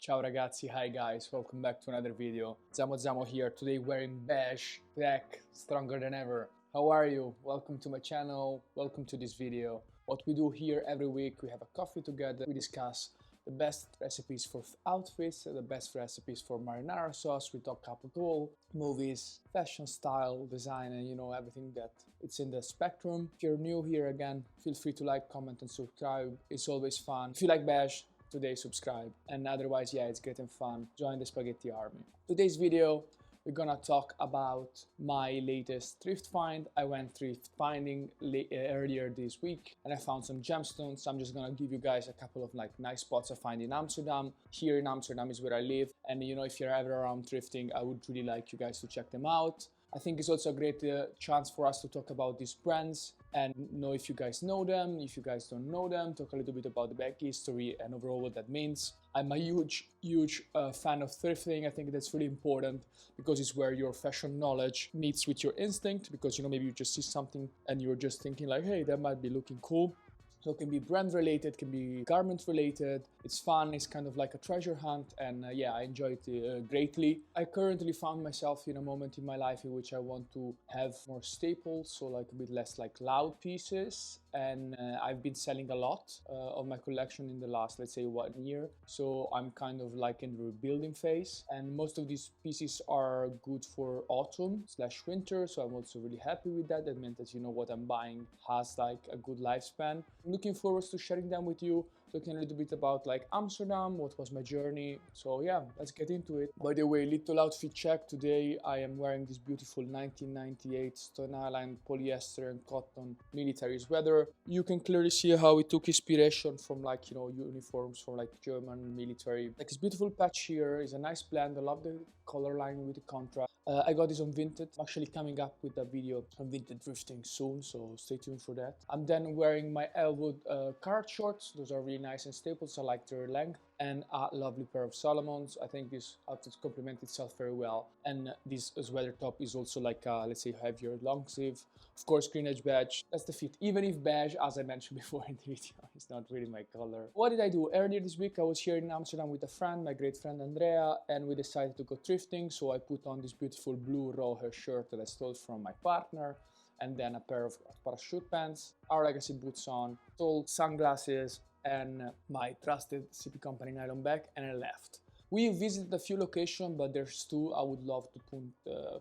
Ciao ragazzi, hi guys, welcome back to another video. Zamo here, today wearing beige, black, stronger than ever. How are you? Welcome to my channel, welcome to this video. What we do here every week, we have a coffee together, we discuss the best recipes for outfits, the best recipes for marinara sauce, we talk couple movies, fashion, style, design, and everything that it's in the spectrum. If you're new here again, feel free to like, comment and subscribe, it's always fun. If you like beige, today subscribe, and otherwise, yeah, it's getting fun. Join the spaghetti army. Today's video, we're gonna talk about my latest thrift find. I went thrift finding earlier this week and I found some gemstones. I'm just gonna give you guys a couple of nice spots I find in Amsterdam. Here in Amsterdam is where I live, and if you're ever around thrifting, I would really like you guys to check them out. I think it's also a great chance for us to talk about these brands and know if you guys know them, if you guys don't know them, talk a little bit about the back history and overall what that means. I'm a huge fan of thrifting. I think that's really important because it's where your fashion knowledge meets with your instinct, because maybe you just see something and you're just thinking like, hey, that might be looking cool. So it can be brand related, can be garment related. It's fun, it's kind of like a treasure hunt, and yeah, I enjoy it greatly. I currently found myself in a moment in my life in which I want to have more staples, so like a bit less loud pieces, and I've been selling a lot of my collection in the last, let's say, 1 year. So I'm kind of in the rebuilding phase, and most of these pieces are good for autumn/winter, so I'm also really happy with that. That meant that what I'm buying has a good lifespan. Looking forward to sharing them with you, talking a little bit about Amsterdam, what was my journey. So yeah, let's get into it. By the way, little outfit check. Today I am wearing this beautiful 1998 Stone Island polyester and cotton military sweater. You can clearly see how we took inspiration from uniforms from German military. This beautiful patch here is a nice blend. I love the color line with the contrast. I got this on Vintage. I'm actually coming up with a video on Vintage thrifting soon, so stay tuned for that. I'm then wearing my Elwood card shorts. Those are really nice and staples. I like their length, and a lovely pair of Salomons. I think this outfit complements itself very well. And this sweater top is also let's say, heavier long sleeve. Of course, green edge badge. That's the fit. Even if beige, as I mentioned before in the video, is not really my color. What did I do? Earlier this week, I was here in Amsterdam with a friend, my great friend Andrea, and we decided to go thrifting. So I put on this beautiful blue raw hair shirt that I stole from my partner, and then a pair of parachute pants, our legacy boots on, tall sunglasses, and my trusted CP company nylon bag, and I left. We visited a few locations, but there's two I would love to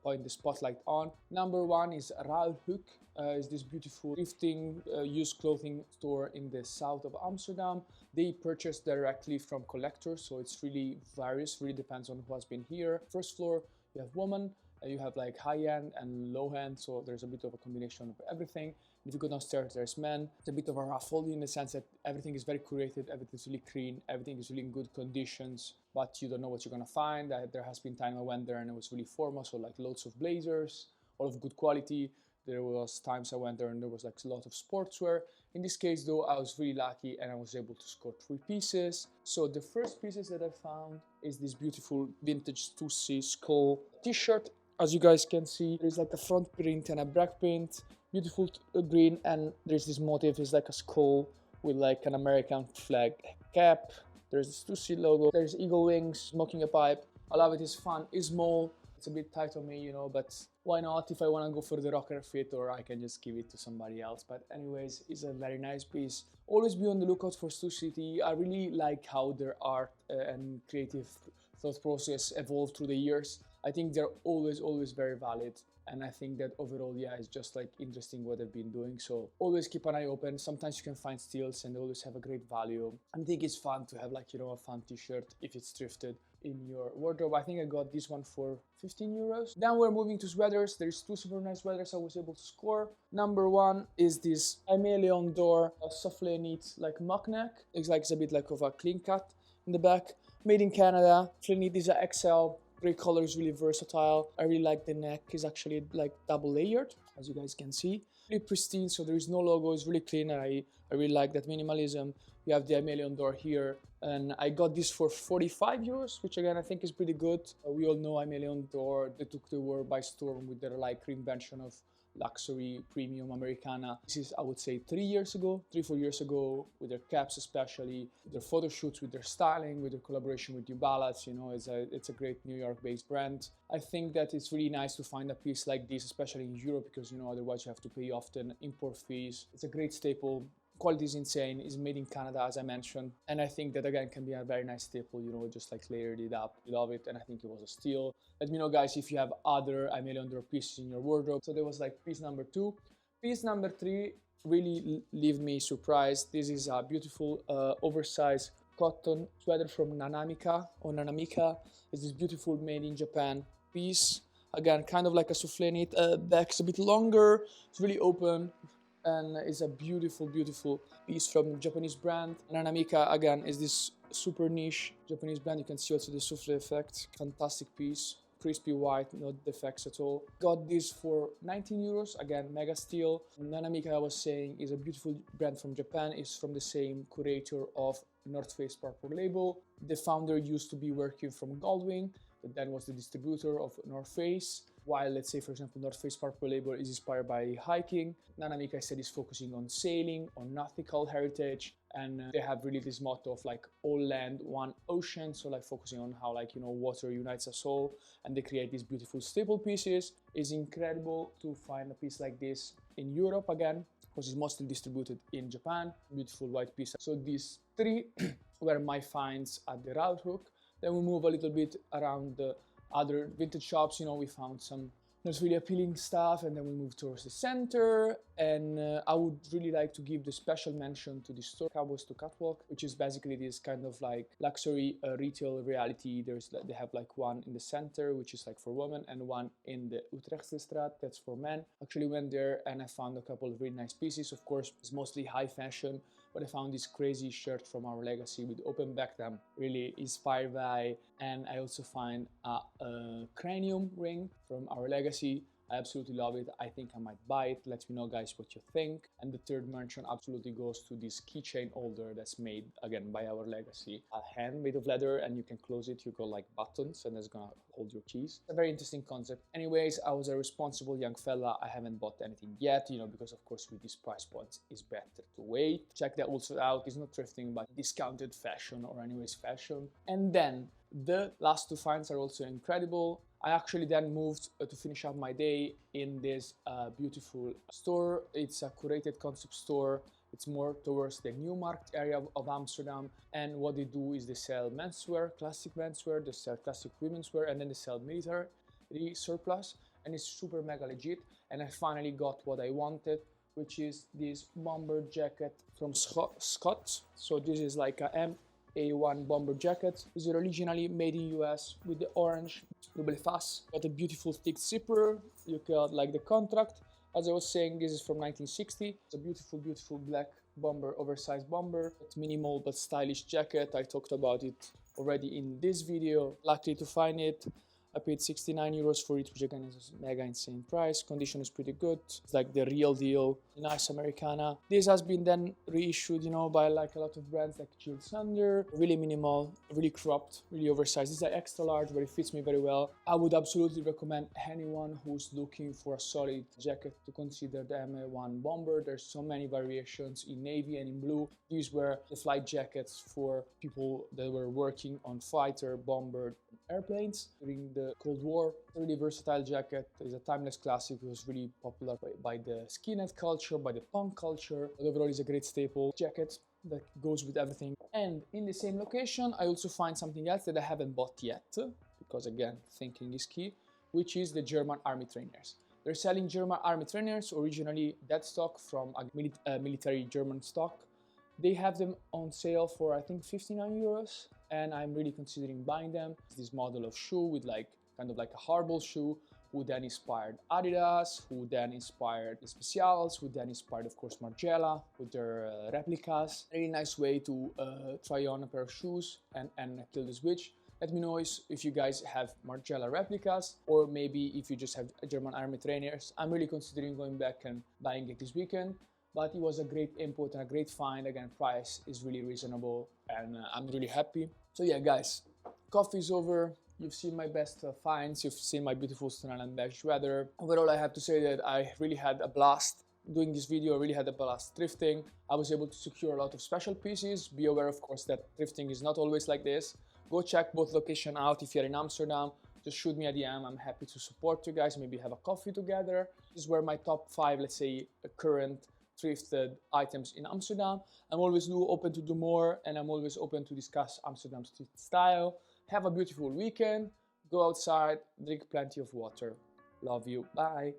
point the spotlight on. Number one is Ruilhoek. It's this beautiful thrifting used clothing store in the south of Amsterdam. They purchase directly from collectors, so it's really varies, really depends on who has been here. First floor, you have women, you have high-end and low-end, so there's a bit of a combination of everything. If you go downstairs, there's men. It's a bit of a raffle in the sense that everything is very curated, everything's really clean, everything is really in good conditions, but you don't know what you're gonna find. There has been time I went there and it was really formal, so loads of blazers, all of good quality. There was times I went there and there was a lot of sportswear. In this case though, I was really lucky and I was able to score 3 pieces. So the first pieces that I found is this beautiful vintage stussy skull t-shirt. As you guys can see, there's a front print and a back print, beautiful green, and there's this motif, it's a skull with an American flag cap. There's the Stussy logo, there's eagle wings, smoking a pipe. I love it, it's fun, it's small, it's a bit tight on me, but why not if I want to go for the rocker fit, or I can just give it to somebody else. But anyways, it's a very nice piece. Always be on the lookout for Stussy. I really like how their art and creative thought process evolved through the years. I think they're always very valid, and I think that overall, yeah, it's just interesting what they've been doing. So always keep an eye open. Sometimes you can find steals and they always have a great value. I think it's fun to have a fun t-shirt if it's thrifted in your wardrobe. I think I got this one for 15 euros. Then we're moving to sweaters. There's 2 super nice sweaters I was able to score. Number one is this Aime Leon Dore souffle knit mock neck. It's a bit of a clean cut in the back. Made in Canada. Souffle knit is a XL. Great color, is really versatile. I really like the neck. It's actually double layered, as you guys can see. Really pristine, so there is no logo. It's really clean. I really like that minimalism. You have the Aime Leon Dore here, and I got this for 45 euros, which again I think is pretty good. We all know Aime Leon Dore. They took the world by storm with their reinvention of luxury premium Americana. This is, I would say, 3-4 years ago, with their caps especially, their photo shoots, with their styling, with their collaboration with New Balance. You know, it's a great New York-based brand. I think that it's really nice to find a piece like this, especially in Europe, because, you know, otherwise you have to pay often import fees. It's a great staple. Quality is insane. It's made in Canada, as I mentioned, and I think that again can be a very nice staple. You know, just like layered it up. I love it, and I think it was a steal. Let me know, guys, if you have other Aime Leon Dore pieces in your wardrobe. So there was like piece number 2. Piece number 3 really leave me surprised. This is a beautiful oversized cotton sweater from Nanamica or Nanamica. It's this beautiful made in Japan piece. Again, kind of like a souffle knit. Back's a bit longer. It's really open. And it's a beautiful, beautiful piece from a Japanese brand. Nanamica, again, is this super niche Japanese brand. You can see also the souffle effect. Fantastic piece. Crispy white, no defects at all. Got this for 19 euros. Again, mega steal. Nanamica, I was saying, is a beautiful brand from Japan. It's from the same curator of North Face Purple Label. The founder used to be working from Goldwing, but then was the distributor of North Face. While, let's say, for example, North Face Purple Label is inspired by hiking, Nanamica said is focusing on sailing, on nautical heritage, and they have really this motto of like all land, one ocean, so like focusing on how, like, you know, water unites us all, and they create these beautiful staple pieces. It's incredible to find a piece like this in Europe again, because it's mostly distributed in Japan. Beautiful white piece. So these 3 were my finds at the Ruilhoek. Then we move a little bit around the other vintage shops. You know, we found some not really appealing stuff, and then we moved towards the center. And I would really like to give the special mention to the store Cowboys to Catwalk, which is basically this kind of like luxury retail reality. They have like one in the center, which is like for women, and one in the Utrechtstraat, that's for men. Actually went there and I found a couple of really nice pieces. Of course, it's mostly high fashion, but I found this crazy shirt from Our Legacy with open back them, really inspired by, and I also find a cranium ring from Our Legacy. I absolutely love it. I think I might buy it. Let me know, guys, what you think. And the third mention absolutely goes to this keychain holder that's made, again, by Our Legacy. A hand made of leather, and you can close it. You got like buttons, and that's gonna hold your keys. It's a very interesting concept. Anyways, I was a responsible young fella. I haven't bought anything yet, you know, because of course with these price points, it's better to wait. Check that also out. It's not thrifting, but discounted fashion, or anyways fashion. And then the last 2 finds are also incredible. I actually then moved to finish up my day in this beautiful store. It's a curated concept store. It's more towards the Newmarket area of Amsterdam. And what they do is they sell menswear, classic menswear, they sell classic women's wear, and then they sell military surplus. And it's super mega legit. And I finally got what I wanted, which is this bomber jacket from Scott. So this is like a A1 bomber jacket. Is originally made in US with the orange double face. Got a beautiful thick zipper. You got like the contract. As I was saying, this is from 1960. It's a beautiful, beautiful black bomber, oversized bomber. It's minimal but stylish jacket. I talked about it already in this video. Lucky to find it. I paid 69 euros for it, which again is a mega insane price. Condition is pretty good. It's like the real deal. Nice Americana. This has been then reissued, you know, by like a lot of brands like Jil Sander. Really minimal, really cropped, really oversized. This is an extra large, but it fits me very well. I would absolutely recommend anyone who's looking for a solid jacket to consider the MA1 bomber. There's so many variations in navy and in blue. These were the flight jackets for people that were working on fighter, bomber airplanes during the Cold War. A really versatile jacket. It's a timeless classic. It was really popular by the skinhead culture, by the punk culture. But overall, it's a great staple jacket that goes with everything. And in the same location, I also find something else that I haven't bought yet, because again, thinking is key, which is the German army trainers. They're selling German army trainers, originally dead stock from a military German stock. They have them on sale for I think 59 euros, and I'm really considering buying them. It's this model of shoe with like kind of like a hardball shoe, who then inspired Adidas, who then inspired the Specials, who then inspired of course Margiela with their replicas. Really nice way to try on a pair of shoes and kill the switch. Let me know if you guys have Margiela replicas, or maybe if you just have German army trainers. I'm really considering going back and buying it this weekend. But it was a great input and a great find. Again, price is really reasonable, and I'm really happy. So yeah, guys, coffee is over. You've seen my best finds, you've seen my beautiful Stone and beige weather. Overall, I have to say that I really had a blast doing this video. I really had a blast thrifting. I was able to secure a lot of special pieces. Be aware, of course, that thrifting is not always like this. Go check both locations out. If you're in Amsterdam, just shoot me a DM. I'm happy to support you guys, maybe have a coffee together. These were my top 5, let's say, current thrifted items in Amsterdam. I'm always open to do more, and I'm always open to discuss Amsterdam street style. Have a beautiful weekend. Go outside, drink plenty of water. Love you. Bye.